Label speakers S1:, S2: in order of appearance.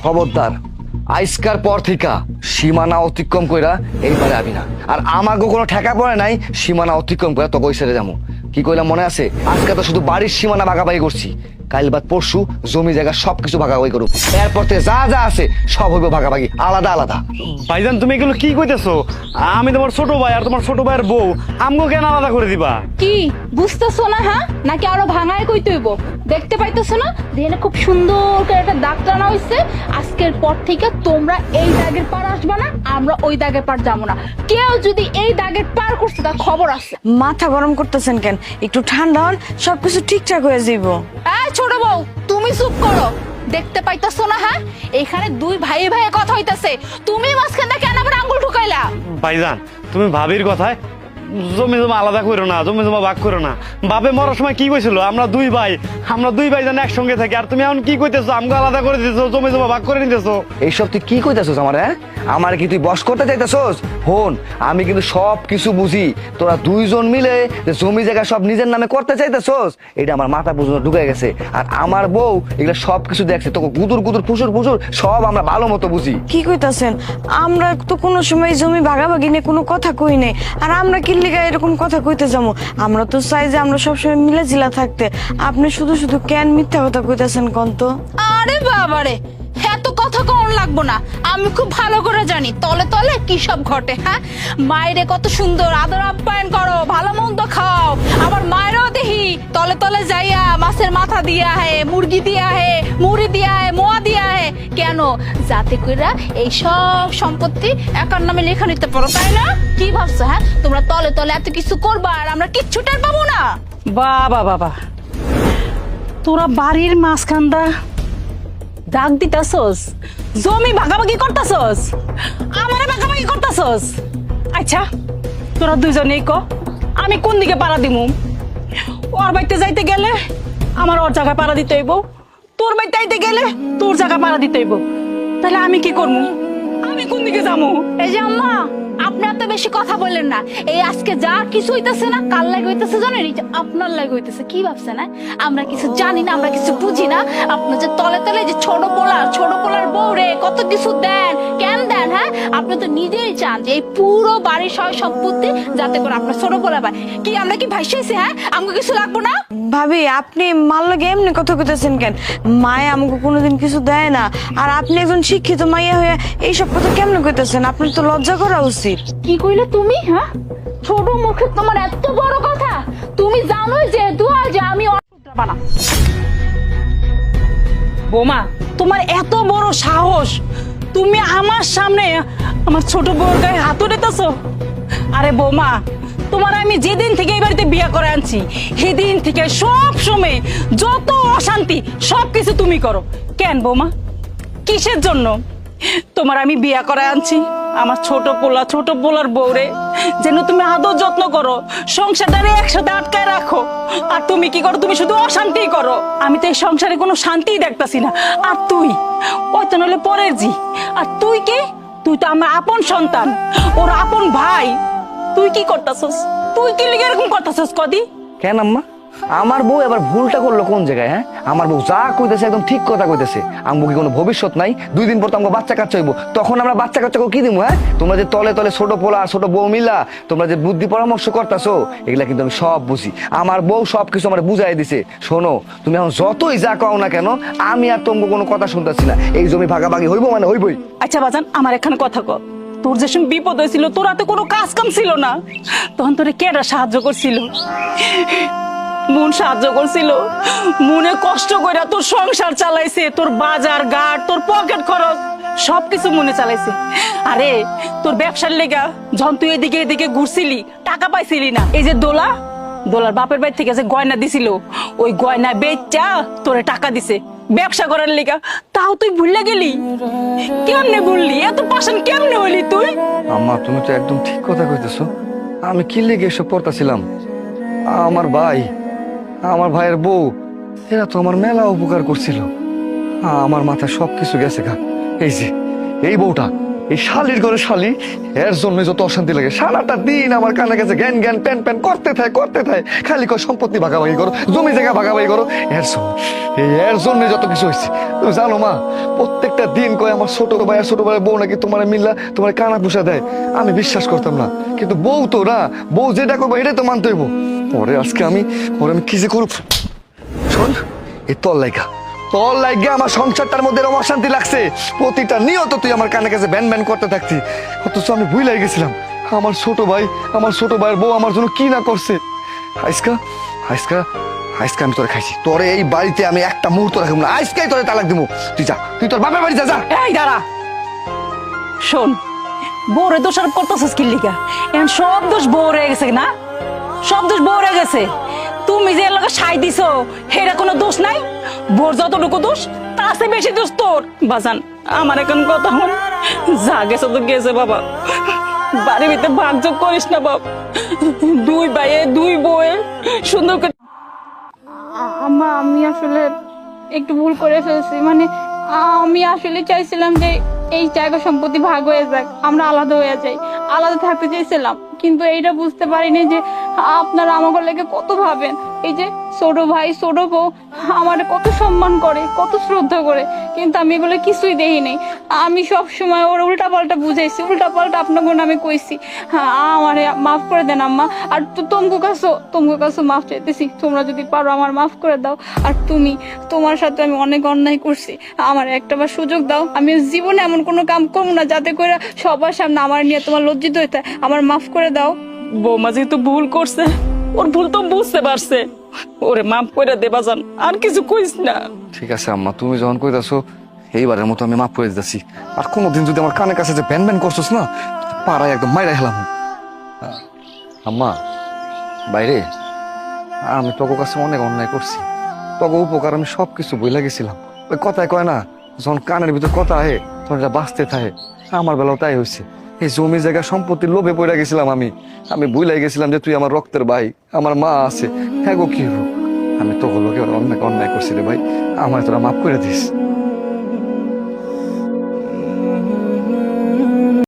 S1: খবরদার, আইসকার পর থেকে সীমানা অতিক্রম কইরা এইবারে আবি না। আর আমাকে কোনো ঠেকা পড়ে নাই সীমানা অতিক্রম করে তোকে ওই ছেড়ে যাবো। কি কইলাম মনে আছে? আজকে তো শুধু বাড়ির সীমানা ভাগাভাগি করছি, কাল বাদ পরশু জমি জায়গা সবকিছু ভাগাভাগি করুক। এরপর থেকে যা যা আছে সব হইব ভাগাভাগি, আলাদা আলাদা।
S2: ভাইজান তুমি এগুলো কি কইতেছো? আমি তোমার ছোট ভাই আর তোমার ছোট ভাইয়ের বউ, আমগো কেন আলাদা করে দিবা?
S3: কি বুঝতেছো না? হ্যাঁ, নাকি আরো ভাঙায় কইতে হইব? দেখতে পাইতেছো না দেনে খুব সুন্দর করে একটা দাগ টানা হইছে। আজকের পর থেকে তোমরা এই দাগের পার আসবা না, আমরা ওই দাগের পার যাবো না। কেউ যদি এই দাগের পার করছে তার খবর আছে।
S4: মাথা গরম করতেছেন কেন? একটু ঠান্ডা হন, সবকিছু ঠিকঠাক হয়ে যাইব।
S3: এই ছোট বউ, তুমি চুপ করো। দেখতে পাইতেছো না? হ্যাঁ, এখানে দুই ভাই ভাই কথা হইতাছে, তুমি মাঝখানে কেন আবার আঙ্গুল ঢুকাইলা?
S2: ভাইজান তুমি ভাবির কথায় জমি জমা আলাদা করো না, জমি জমা ভাগ করো না। বাপে মরার সময় কি কইছিল? আমরা দুই ভাই যেন একসঙ্গে থাকি। আর তুমি এখন কি কইতেছো? আমগো আলাদা করে দিতেছো, জমি জমা ভাগ করে নিতেছো।
S1: এইসব তুই কি কইতেছস আমার? হ্যাঁ, আমার কি তুই বস করতে চাইতেছস? হন, আমি কিন্তু সব কিছু বুঝি। তোরা দুইজন মিলে যে জমি জায়গা সব নিজের নামে করতে চাইতেছস, এটা আমার মাথা পর্যন্ত ঢুকে গেছে। আর আমার বউ এগুলো সব কিছু দেখছে, তোকে গুদুর গুদুর ফুসুর ফুসুর সব আমরা ভালো মতো বুঝি।
S4: কি কইতাছেন? আমরা তো কোনো সময় জমি ভাগাভাগি নিয়ে কোনো কথা কই নাই। আর আমরা কি লিগা এরকম কথা কইতে যাবো? আমরা তো চাই যে আমরা সবসময় মিলাজিলা থাকতে। আপনি শুধু শুধু কেন মিথ্যা কথা কইতাছেন কোন তো?
S3: আরে বাবারে, এত কথা কোন লাগবো না। আমি খুব ভালো করে জানি তলে তলে কি সব ঘটে। হ্যাঁ, মায়েরে কত সুন্দর আদর আপ্যায়ন করো, ভালো মন্দ খাও। আবার মায়েরও দেখি তলে তলে যাইয়া মাছের মাথা দিয়া হে, মুরগি দিয়া হে, মুড়ি দিয়া হে, মোয়া দিয়া হে। কেন? যাতে কইরা এই সব সম্পত্তি একার নামে লেখা নিতে পারো, তাই না? কি ভাবছো? হ্যাঁ, তোমরা তলে তলে এত কিছু করবা আর আমরা কিচ্ছু টের পাবো না?
S5: বাবা বাবা, তোরা বাড়ির মাঝখানটা দাগ দিতাছস, জমি ভাগাভাগি করতাছস, আমারে ভাগাভাগি করতাছস। আচ্ছা, তোরা দুইজনেই ক আমি কোন দিকে পাড়া দিমু? ওর বাড়িতে যাইতে গেলে আমার ওর জায়গায় পাড়া দিতে হইব, তোর বাড়িতে যাইতে গেলে তোর জায়গায় পাড়া দিতে হইব। তাহলে আমি কি করবো? আমি কোন দিকে যাবো?
S3: এই যে আম্মা, আপনি এত বেশি কথা বললেন না। এই আজকে যা কিছু হইতাছে না, কাল লাগে হইতাছে জানেন? এই যে আপনার লাগে হইতাছে। কি ভাবছেন? না আমরা কিছু জানি না, আমরা কিছু বুঝি না। আপনি যে তলে তলে যে ছোট পোলার বউ রে কত কিছু দেন, কেন দেন? হ্যাঁ, আপনি তো নিজেই চান যে এই পুরো বাড়ির সয় সম্পত্তি যাতে করে আপনার ছোট পোলা পায়। কি আমরা কি ভাইসাইছি? হ্যাঁ, আমাকে কিছু লাগবো না?
S4: ভাবি, আপনি মাল লাগে এমনি কথা কইতাছেন কেন? মায়ে আমাকে কোনোদিন কিছু দেয় না। আর আপনি একজন শিক্ষিত মাইয়া হয়ে এইসব কথা কেমনে কইতাছেন? আপনার তো লজ্জা করা উচিত।
S3: কি কইলে তুমি? হ্যাঁ, ছোট মুখে তোমার এত বড় কথা? তুমি জানোই যে দুয়া যে আমি বানা।
S5: বোমা, তোমার এত বড় সাহস, তুমি আমার সামনে আমার ছোট বউর গায়ে হাত উঠাইতেছো? আরে বোমা, তোমার আমি যেদিন থেকে এই বাড়িতে বিয়ে করে আনছি সেদিন থেকে সব সময় যত অশান্তি সবকিছু তুমি করো। কেন বোমা, কিসের জন্য? তোমার আমি বিয়ে করে আনছি আমার ছোট পোলার বউরে যেন তুমি আদর যত্ন করো, সংসারটারে একসাথে আটকায় রাখো। আর তুমি কি করো? তুমি শুধু অশান্তি করো। আমি তো এই সংসারে কোনো শান্তিই দেখতাছি না। আর তুই ওই তো নইলে পরের জি। আর তুই কে? তুই তো আমার আপন সন্তান, ওর আপন ভাই। তুই কি করতাছস? তুই কি লিগে এরকম করতাছস? কদি
S1: কেন আম্মা, আমার বউ এবার ভুলটা করলো কোন জায়গায়? হ্যাঁ, আমার বউ যা কইতেছে একদম ঠিক কথা কইতেছে। আমগো কি কোনো ভবিষ্যৎ নাই? 2 দিন পর তো আমগো বাচ্চা কাচ্চা হইব, তখন আমরা বাচ্চা কাচ্চাকে কি দিব? হ্যাঁ, তোমরা যে তলে তলে ছোট পোলা আর ছোট বউ মিলা তোমরা যে বুদ্ধি পরামর্শ করতেছো, এগুলা কিন্তু আমি সব বুঝি। আমার বউ সবকিছু আমার বুঝাই দিছে। শোনো, তুমি এখন যতই যা কও না কেন, আমি আর তোমাকে কোনো কথা শুনতেছি না। এই জমি ভাগাভাগি হইব মানে হইবই।
S5: আচ্ছা বাজান, আমার এখানে কথা কর। তোর যে সময় বিপদ হয়েছিল, তোর হাতে কোনো কাজ কাম ছিল না, তখন তোরে কেডা সাহায্য করছিল? মন সাহায্য করছিল। মনে কষ্ট করে তোর সংসার চালাইছে, তোর বাজার ঘাট, তোর পকেট খরচ সবকিছু মনে চালাইছে। আরে তোর ব্যবসার লেগা যখন তুই এদিকে ঘুরছিলি, টাকা পাইছিলি না? এই যে দোলার বাপের বাড়ি থেকে যে গয়না দিছিল, ওই গয়না বেচা তোরে টাকা দিছে ব্যবসা করার লেগা। তাও তুই ভুলে গেলি? কেমনে ভুললি? এত পাশান কেমনে হইলি তুই?
S1: আম্মা, তুমি তো একদম ঠিক কথা কইতেছো। আমি কি লেগে এসব পড়তাছিলাম? আমার ভাইয়ের বউ এরা তো আমার মেলা উপকার করছিল। আমার মাথায় সবকিছু গেছে গা। এই যে এই বউটা, এই শালির ঘরে শালি, এর জন্য যত অশান্তি লাগে। সারাটা দিন আমার কানে কাছে জ্ঞান জ্ঞান প্যান প্যান করতে থাকে খালি কয় সম্পত্তি ভাগাভাগি করো, জমি জায়গা ভাগাভাগি করো। এর জন্য যত কিছু হয়েছে। তুমি জানো মা, প্রত্যেকটা দিন কয় আমার ছোট ভাইয়ের বউ নাকি তোমার মিল্লা তোমার কানা পুষা দেয়। আমি বিশ্বাস করতাম না, কিন্তু বউ তো না, বউ যেটা করবো এটাই তো মানতে হইব। পরে আজকে আমি কি যে করব। শোন, এই তোর লাইগা আমার সংসারটার মধ্যে এরকম অশান্তি লাগছে। প্রতিটা নিয়ত তুই আমার কানে কাছে ব্যান ব্যান করতে থাকতি, অথচ আমি ভুলাই গেছিলাম আমার ছোট ভাইয়ের বউ আমার জন্য কি না করছে। আজকা আমি তোরে খাইছি, তোরে এই বাড়িতে আমি একটা মুহূর্ত রাখবো না। আজকেই তোরে তালাক দিব। তুই যা, তুই তোর বাপের বাড়ি যা।
S5: এই দাঁড়া, শোন, বউরে দোষারোপ করতেছিস কি লিগা? এখন সব দোষ বউ রয়ে গেছে না? সব দোষ বউ রয়ে গেছে। তুমি যে এলাকা সাই দিছো হেরা কোনো দোষ নাই। বউর যতটুকু দোষ তার চেয়ে বেশি দোষ তোর। বাজান, আমার এখন কথা হন, যা গেছে তো গেছে বাবা। বাড়ির ভিতরে ভাগযোগ করিস না বাপ। দুই ভাইয়ে দুই বউয়ে সুন্দর করে।
S3: আম্মা, আমি আসলে একটু ভুল করে ফেলছি। মানে আমি আসলে চাইছিলাম যে এই জায়গা সম্পত্তি ভাগ হয়ে যাক, আমরা আলাদা হয়ে যাই, আলাদা থাকতে চাইছিলাম। কিন্তু এইটা বুঝতে পারিনি যে আপনারা আমাকে লেগে কত ভাবেন। এই যে ছোট ভাই ছোট বউ আমার কত সম্মান করে, কত শ্রদ্ধা করে, কিন্তু আমি এগুলো কিছুই দেখিনি। আমি সব সময় ওর উল্টাপাল্টা বুঝাইছি, উল্টাপাল্টা আপনাকে নামে কইছি। আমার মাফ করে দেন আম্মা। আর তোমাকে কাছে মাফ চাইতেছি, তোমরা যদি পারো আমার মাফ করে দাও। আর তোমার সাথে আমি অনেক অন্যায় করছি, আমার একটাবার সুযোগ দাও। আমি জীবনে এমন কোনো কাম করবো না যাতে করে সবার সামনে আমার নিয়ে তোমার লজ্জিত হইতে। আমার মাফ করে দাও।
S5: বৌমা যেহেতু ভুল করছে, ওর ভুল তো বুঝতে পারছে, ওরে মাফ করে দে বাজান, আর কিছু কইস না।
S1: ঠিক আছে আম্মা, তুমি যখন কইতাছো এইবারের মতো আমি মাফ করে দিতেছি। আর কোনোদিন যদি আমার কানে কাছে যে ব্যান ব্যান করছিস না, পাড়ায় একদম মাইরা খেলাম। আম্মা বাইরে, আমি তোর কাছে অনেক অন্যায় করছি, তোকে উপকার আমি সবকিছু বইলা গেছিলাম। ওই কথায় কয় না, যখন কানের ভিতর কথা আহে তখন এটা বাঁচতে থাকে। আমার বেলাও তাই হয়েছে। এই জমি জায়গা সম্পত্তির লোভে পড়ে গেছিলাম আমি ভুলাই গেছিলাম যে তুই আমার রক্তের ভাই, আমার মা আছে। হ্যাঁ গো, কি হবো, আমি তোকে লোকে অনেক অন্যায় করছি রে ভাই, আমার তোরা মাফ করে দিস।